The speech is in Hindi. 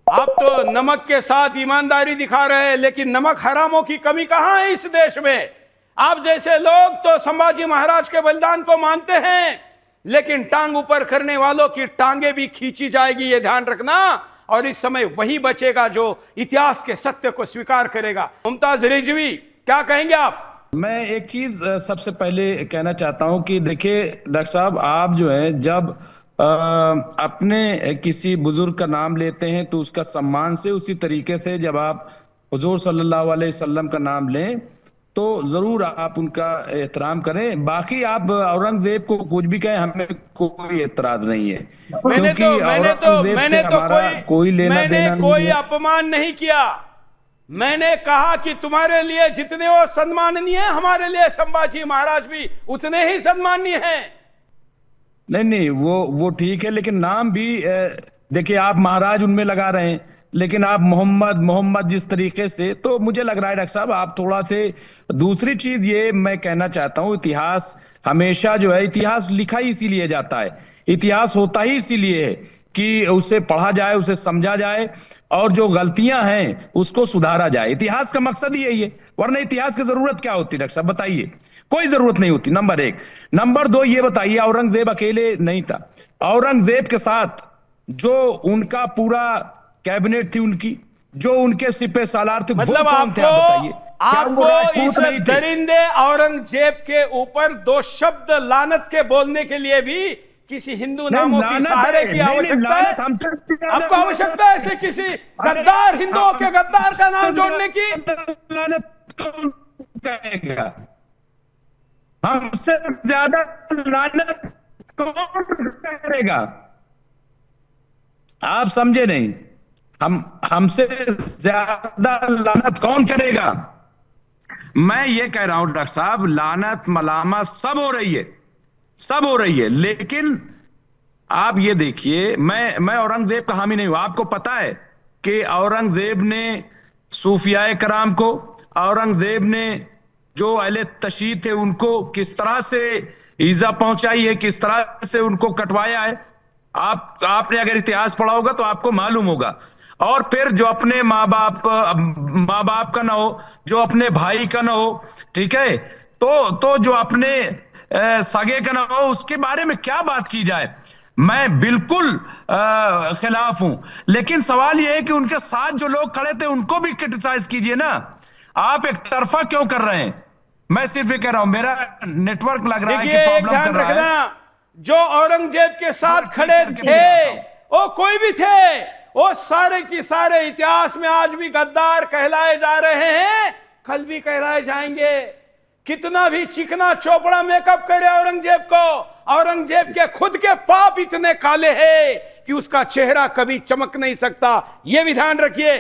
आप तो नमक के साथ ईमानदारी दिखा रहे हैं, लेकिन नमक हरामों की कमी कहां है इस देश में। आप जैसे लोग तो संभाजी महाराज के बलिदान को मानते हैं, लेकिन टांग ऊपर करने वालों की टांगे भी खींची जाएगी, ये ध्यान रखना। और इस समय वही बचेगा जो इतिहास के सत्य को स्वीकार करेगा। मुमताज रिजवी, क्या कहेंगे आप? मैं एक चीज सबसे पहले कहना चाहता हूं कि देखिए डॉक्टर साहब, आप जो है जब अपने किसी बुजुर्ग का नाम लेते हैं तो उसका सम्मान से, उसी तरीके से जब आप हुजूर सल्लल्लाहु अलैहि वसल्लम का नाम लें तो जरूर आप उनका एहतराम करें। बाकी आप औरंगजेब को कुछ भी कहें, हमें कोई एतराज नहीं है, क्योंकि औरंगजेब से हमारा कोई लेना देना नहीं है। अपमान नहीं किया। मैंने कहा कि तुम्हारे लिए जितने वो सम्माननीय है, हमारे लिए संभाजी महाराज भी उतने ही सम्माननीय हैं। नहीं नहीं, वो ठीक है, लेकिन नाम भी देखिए, आप महाराज उनमें लगा रहे हैं, लेकिन आप मोहम्मद मोहम्मद जिस तरीके से, तो मुझे लग रहा है डॉक्टर साहब आप थोड़ा से। दूसरी चीज ये मैं कहना चाहता हूं, इतिहास हमेशा जो है, इतिहास लिखा ही इसीलिए जाता है, इतिहास होता ही इसीलिए है कि उसे पढ़ा जाए, उसे समझा जाए, और जो गलतियां हैं उसको सुधारा जाए। इतिहास का मकसद ही यही है, वरना इतिहास की जरूरत क्या होती डॉक्टर साहब बताइए? कोई जरूरत नहीं होती, नंबर एक। नंबर दो, ये बताइए, औरंगजेब अकेले नहीं था, औरंगजेब के साथ जो उनका पूरा कैबिनेट थी, उनकी जो उनके सिपह सालार थे, मतलब वो कौन थे आप बताइए? आपको इस दरिंदे औरंगजेब के ऊपर दो शब्द लानत के बोलने के लिए भी किसी हिंदू नामों की सहारे की आवश्यकता है? आपको आवश्यकता है ऐसे किसी गद्दार हिंदुओं के गद्दार का नाम जोड़ने की? लानत कौन कहेगा? हमसे ज्यादा लानत कौन करेगा? आप समझे नहीं, हमसे ज्यादा लानत कौन करेगा? मैं ये कह रहा हूं डॉक्टर साहब, लानत मलामत सब हो रही है, सब हो रही है, लेकिन आप ये देखिए, मैं औरंगजेब का हामी नहीं हूं। आपको पता है कि औरंगजेब ने सूफियाए कराम को, औरंगजेब ने जो अहले तशय्युद थे उनको किस तरह से ईजा पहुंचाई है, किस तरह से उनको कटवाया है। आपने अगर इतिहास पढ़ा होगा तो आपको मालूम होगा। और फिर जो अपने माँ बाप का ना हो, जो अपने भाई का ना हो, ठीक है, तो जो अपने सगे का ना हो, उसके बारे में क्या बात की जाए? मैं बिल्कुल खिलाफ हूं, लेकिन सवाल यह है कि उनके साथ जो लोग खड़े थे उनको भी क्रिटिसाइज कीजिए ना। आप एक तरफा क्यों कर रहे हैं? मैं सिर्फ ये कह रहा हूं, मेरा नेटवर्क लग रहा है कि प्रॉब्लम कर रहा है। जो औरंगजेब के साथ खड़े थे, वो कोई भी थे, वो सारे की सारे इतिहास में आज भी गद्दार कहलाए जा रहे हैं, कल भी कहलाए जाएंगे। कितना भी चिकना चोपड़ा मेकअप करे औरंगजेब को, औरंगजेब के खुद के पाप इतने काले हैं कि उसका चेहरा कभी चमक नहीं सकता। यह भी ध्यान रखिए।